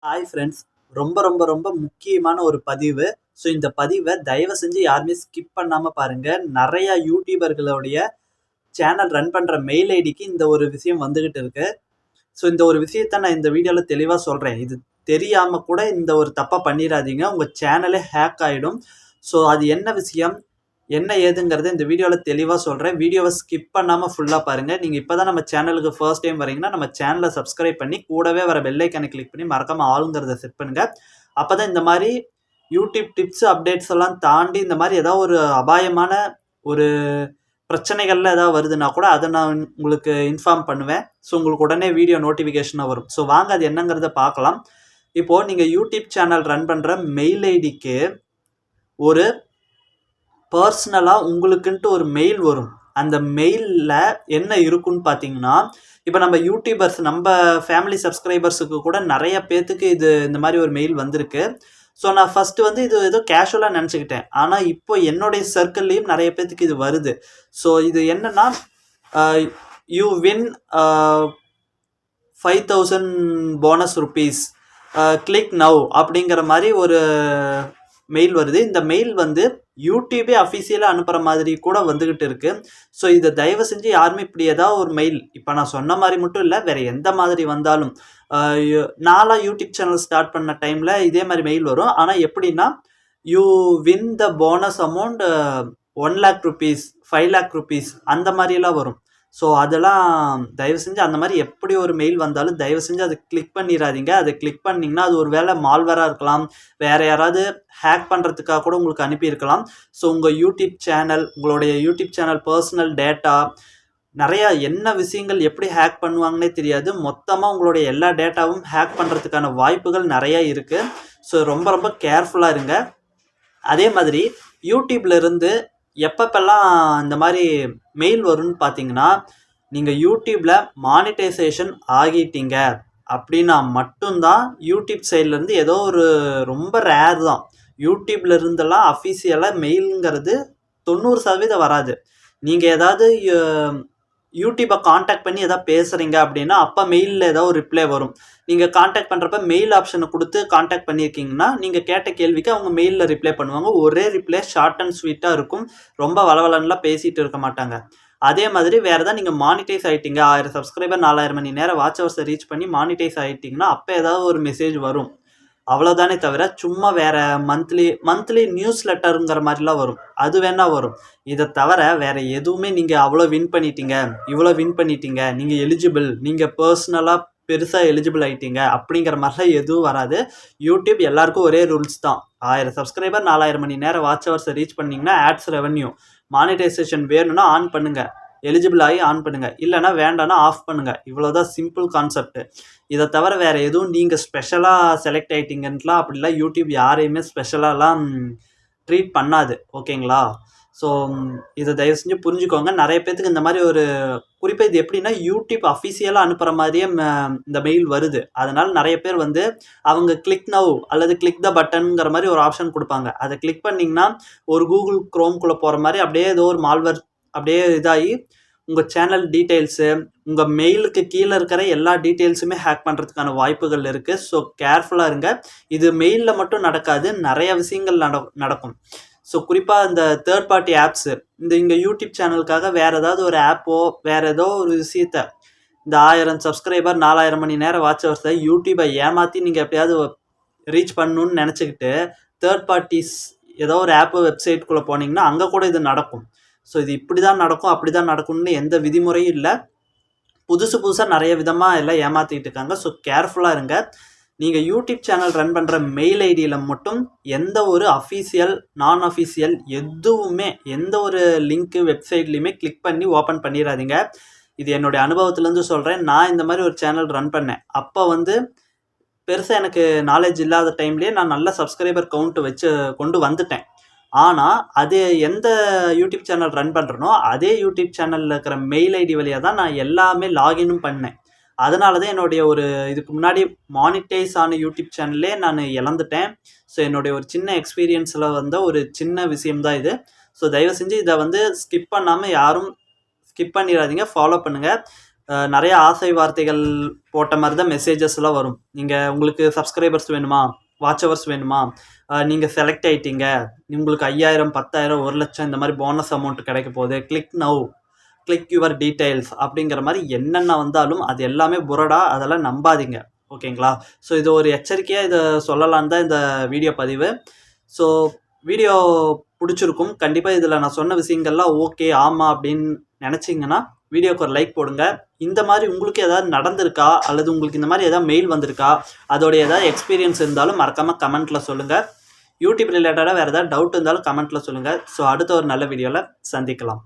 Hi friends. ரொம்ப ரொம்ப ரொம்ப முக்கியமான ஒரு பதிவு. ஸோ இந்த பதிவை தயவு செஞ்சு யாருமே ஸ்கிப் பண்ணாம பாருங்க. நிறைய யூடியூபர்களுடைய சேனல் ரன் பண்ற மெயில் ஐடிக்கு இந்த ஒரு விஷயம் வந்துகிட்டு இருக்கு. ஸோ இந்த ஒரு விஷயத்த நான் இந்த வீடியோல தெளிவா சொல்றேன். இது தெரியாம கூட இந்த ஒரு தப்பா பண்ணிடாதீங்க. உங்க சேனலே ஹேக் ஆயிடும். ஸோ அது என்ன விஷயம், என்ன ஏதுங்கிறத இந்த வீடியோல தெளிவா சொல்றேன். வீடியோவை ஸ்கிப் பண்ணாம ஃபுல்லா பாருங்க. நீங்க இப்பதான் நம்ம சேனலுக்கு ஃபர்ஸ்ட் டைம் வரீங்கன்னா நம்ம சேனலை சப்ஸ்கிரைப் பண்ணி கூடவே வர பெல் ஐக்கானை கிளிக் பண்ணி மறக்காம ஆளுங்கிறத செட் பண்ணுங்க. அப்பதான் இந்த மாதிரி யூடியூப் டிப்ஸ் அப்டேட்ஸ் எல்லாம் தாண்டி இந்த மாதிரி ஏதாவது ஒரு அபாயமான ஒரு பிரச்சனைகள்ல ஏதாவது வருதுன்னா கூட அதை நான் உங்களுக்கு இன்ஃபார்ம் பண்ணுவேன். ஸோ உங்களுக்கு உடனே வீடியோ நோட்டிஃபிகேஷனாக வரும். ஸோ வாங்க அது என்னங்கிறத பார்க்கலாம். இப்போ நீங்க யூடியூப் சேனல் ரன் பண்ற மெயில் ஐடிக்கு ஒரு பர்சனலாக உங்களுக்குன்ட்டு ஒரு மெயில் வரும். அந்த மெயிலில் என்ன இருக்குன்னு பார்த்தீங்கன்னா, இப்போ நம்ம யூடியூபர்ஸ் நம்ம ஃபேமிலி சப்ஸ்கிரைபர்ஸுக்கு கூட நிறைய பேர்த்துக்கு இந்த மாதிரி ஒரு மெயில் வந்திருக்கு. ஸோ நான் ஃபஸ்ட்டு வந்து இது ஏதோ கேஷுவலாக நினச்சிக்கிட்டேன். ஆனால் இப்போ என்னுடைய சர்க்கிள்லேயும் நிறைய பேர்த்துக்கு இது வருது. ஸோ இது என்னன்னா, you win 5000 bonus rupees, click now அப்படிங்கிற மாதிரி ஒரு மெயில் வருது. இந்த மெயில் வந்து யூடியூபே அஃபிஷியலாக அனுப்புகிற மாதிரி கூட வந்துக்கிட்டு இருக்கு. ஸோ இதை தயவு செஞ்சு யாருமே இப்படி ஏதாவது ஒரு மெயில், இப்போ நான் சொன்ன மாதிரி மட்டும் இல்லை, வேறு எந்த மாதிரி வந்தாலும், நான்லாம் யூடியூப் சேனல் ஸ்டார்ட் பண்ண டைமில் இதே மாதிரி மெயில் வரும். ஆனால் எப்படின்னா, you win the bonus amount 1 lakh rupees, 5 lakh rupees அந்த மாதிரிலாம் வரும். ஸோ அதெல்லாம் தயவு செஞ்சு அந்த மாதிரி எப்படி ஒரு மெயில் வந்தாலும் தயவு செஞ்சு அதை கிளிக் பண்ணிடாதீங்க. அதை கிளிக் பண்ணிங்கன்னா அது ஒரு வேளை மால்வேராக இருக்கலாம், வேறு யாராவது ஹேக் பண்ணுறதுக்காக கூட உங்களுக்கு அனுப்பியிருக்கலாம். ஸோ உங்கள் யூடியூப் சேனல், உங்களுடைய யூடியூப் சேனல் பர்சனல் டேட்டா, நிறையா என்ன விஷயங்கள் எப்படி ஹேக் பண்ணுவாங்கன்னே தெரியாது. மொத்தமாக உங்களுடைய எல்லா டேட்டாவும் ஹேக் பண்ணுறதுக்கான வாய்ப்புகள் நிறையா இருக்குது. ஸோ ரொம்ப ரொம்ப கேர்ஃபுல்லாக இருங்க. அதே மாதிரி யூடியூப்லேருந்து எப்பப்பெல்லாம் இந்த மாதிரி மெயில் வரும்னு பார்த்தீங்கன்னா, நீங்கள் யூடியூப்பில் மானிட்டைசேஷன் ஆகிட்டீங்க அப்படின்னா மட்டும்தான் யூடியூப் சைட்லேருந்து ஏதோ ஒரு ரொம்ப ரேர் தான். யூடியூப்ல இருந்தெல்லாம் அஃபிஷியலாக மெயிலுங்கிறது 90% வராது. நீங்கள் ஏதாவது யூடியூப்பை காண்டாக்ட் பண்ணி எதாவது பேசுகிறீங்க அப்படின்னா அப்போ மெயிலில் ஏதாவது ஒரு ரிப்ளை வரும். நீங்கள் காண்டாக்ட் பண்ணுறப்ப மெயில் ஆப்ஷனை கொடுத்து காண்டாக்ட் பண்ணியிருக்கீங்கன்னா நீங்கள் கேட்ட கேள்விக்கு அவங்க மெயிலில் ரிப்ளை பண்ணுவாங்க. ஒரே ரிப்ளை ஷார்ட் அண்ட் ஸ்வீட்டாக இருக்கும். ரொம்ப வளவலன்லாம் பேசிகிட்டு இருக்க மாட்டாங்க. அதே மாதிரி வேறு ஏதாவது நீங்கள் மானிட்டைஸ் ஆகிட்டீங்க, 1000 சப்ஸ்கிரைபர் 4000 மணி நேரம் வாட்ச் ஹவர்ஸை ரீச் பண்ணி மானிட்டைஸ் ஆகிட்டிங்கன்னா அப்போ ஏதாவது ஒரு மெசேஜ் வரும். அவ்வளோதானே தவிர சும்மா வேறு மந்த்லி நியூஸ் லெட்டருங்கிற மாதிரிலாம் வரும். அது வேணால் வரும். இதை தவிர வேறு எதுவுமே நீங்கள் அவ்வளோ வின் பண்ணிட்டீங்க, இவ்வளோ வின் பண்ணிட்டீங்க, நீங்கள் எலிஜிபிள், நீங்கள் பர்சனலாக பெருசாக எலிஜிபிள் ஆகிட்டீங்க அப்படிங்கிற மாதிரிலாம் எதுவும் வராது. யூடியூப் எல்லாருக்கும் ஒரே ரூல்ஸ் தான். 1000 சப்ஸ்கிரைபர் 4000 மணி நேரம் வாட்ச் ஹவர்ஸை ரீச் பண்ணிங்கன்னா ஆட்ஸ் ரெவன்யூ, மானிட்டைசேஷன் வேணும்னா ஆன் பண்ணுங்கள், எலிஜிபிள் ஆகி ஆன் பண்ணுங்கள், இல்லைனா வேண்டாம்னா ஆஃப் பண்ணுங்கள். இவ்வளோதான் சிம்பிள் கான்செப்ட். இதை தவிர வேறு எதுவும் நீங்கள் ஸ்பெஷலாக செலக்ட் ஆகிட்டீங்கன்ட்டுலாம் அப்படிலாம் யூடியூப் யாரையுமே ஸ்பெஷலாலாம் ட்ரீட் பண்ணாது. ஓகேங்களா? ஸோ இதை தயவு செஞ்சு புரிஞ்சுக்கோங்க. நிறைய பேர்த்துக்கு இந்த மாதிரி ஒரு குறிப்பாக இது எப்படின்னா, யூடியூப் அஃபிஷியலாக அனுப்புகிற மாதிரியே இந்த மெயில் வருது. அதனால் நிறைய பேர் வந்து அவங்க கிளிக் நவ் அல்லது கிளிக் த பட்டனுங்கிற மாதிரி ஒரு ஆப்ஷன் கொடுப்பாங்க. அதை கிளிக் பண்ணிங்கன்னா ஒரு கூகுள் குரோம்குள்ளே போகிற மாதிரி அப்படியே ஏதோ ஒரு மால்வேர் அப்படியே இதாகி உங்கள் சேனல் டீட்டெயில்ஸு, உங்கள் மெயிலுக்கு கீழே இருக்கிற எல்லா டீட்டெயில்ஸுமே ஹேக் பண்ணுறதுக்கான வாய்ப்புகள் இருக்குது. ஸோ கேர்ஃபுல்லாக இருங்க. இது மெயிலில் மட்டும் நடக்காது, நிறைய விஷயங்கள் நடக்கும். ஸோ குறிப்பாக இந்த தேர்ட் பார்ட்டி ஆப்ஸு, இங்கே யூடியூப் சேனலுக்காக வேறு ஏதாவது ஒரு ஆப்போ வேறு ஏதோ ஒரு விஷயத்த, இந்த 1000 சப்ஸ்கிரைபர் 4000 மணி நேரம் வாட்ச் ஹவர்ஸை யூடியூபை ஏமாற்றி நீங்கள் எப்படியாவது ரீச் பண்ணணுன்னு நினச்சிக்கிட்டு தேர்ட் பார்ட்டிஸ் ஏதோ ஒரு ஆப்பு வெப்சைட்குள்ளே போனீங்கன்னா அங்கே கூட இது நடக்கும். ஸோ இது இப்படி தான் நடக்கும், அப்படி தான் நடக்கும்னு எந்த விதிமுறையும் இல்லை. புதுசாக நிறைய விதமாக எல்லாம் ஏமாற்றிக்கிட்டு இருக்காங்க. ஸோ கேர்ஃபுல்லாக இருங்க. நீங்கள் யூடியூப் சேனல் ரன் பண்ணுற மெயில் ஐடியில் மட்டும் எந்த ஒரு அஃபீஷியல், நான் அஃபீஷியல் எதுவுமே, எந்த ஒரு லிங்க்கு வெப்சைட்லேயுமே கிளிக் பண்ணி ஓப்பன் பண்ணிடாதீங்க. இது என்னுடைய அனுபவத்துலேருந்து சொல்கிறேன். நான் இந்த மாதிரி ஒரு சேனல் ரன் பண்ணேன். அப்போ வந்து பெருசாக எனக்கு நாலேஜ் இல்லாத டைம்லேயே நான் நல்ல சப்ஸ்கிரைபர் கவுண்ட்டு வச்சு கொண்டு வந்துட்டேன். ஆனால் அது எந்த யூடியூப் சேனல் ரன் பண்ணுறனோ அதே யூடியூப் சேனலில் இருக்கிற மெயில் ஐடி வழியாக தான் நான் எல்லாமே லாகினும் பண்ணேன். அதனால தான் என்னுடைய ஒரு இதுக்கு முன்னாடி மானிட்டைஸ் ஆன யூடியூப் சேனல்லே நான் இழந்துட்டேன். ஸோ என்னுடைய ஒரு சின்ன எக்ஸ்பீரியன்ஸில் வந்த ஒரு சின்ன விஷயம்தான் இது. ஸோ தயவு செஞ்சு இதை வந்து ஸ்கிப் பண்ணாமல் யாரும் ஸ்கிப் பண்ணிடாதீங்க, ஃபாலோ பண்ணுங்கள். நிறைய ஆசை வார்த்தைகள் போட்ட மாதிரி தான் மெசேஜஸ்லாம் வரும். நீங்கள் உங்களுக்கு சப்ஸ்கிரைபர்ஸ் வேணுமா, வாட்ச் ஹவர்ஸ் வேணுமா, நீங்கள் செலக்ட் ஆகிட்டீங்க, உங்களுக்கு 5000 10,000 1,00,000 இந்த மாதிரி போனஸ் அமௌண்ட் கிடைக்க போகுது, click now, click your details அப்படிங்கிற மாதிரி என்னென்ன வந்தாலும் அது எல்லாமே புரடா, அதெல்லாம் நம்பாதீங்க. ஓகேங்களா? ஸோ இது ஒரு எச்சரிக்கையாக இதை சொல்லலான்னு தான் இந்த வீடியோ பதிவு. ஸோ வீடியோ பிடிச்சிருக்கும். கண்டிப்பாக இதில் நான் சொன்ன விஷயங்கள்லாம் ஓகே ஆமாம் அப்படின்னு நினச்சிங்கன்னா வீடியோக்கு ஒரு லைக் போடுங்க. இந்த மாதிரி உங்களுக்கு ஏதாவது நடந்திருக்கா, அல்லது உங்களுக்கு இந்த மாதிரி ஏதாவது மெயில் வந்திருக்கா, அதோடைய ஏதாவது எக்ஸ்பீரியன்ஸ் இருந்தாலும் மறக்காமல் கமெண்ட்டில் சொல்லுங்கள். யூடியூப் ரிலேட்டடாக வேறு ஏதாவது டவுட் இருந்தாலும் கமெண்ட்டில் சொல்லுங்கள். ஸோ அடுத்த ஒரு நல்ல வீடியோவில் சந்திக்கலாம்.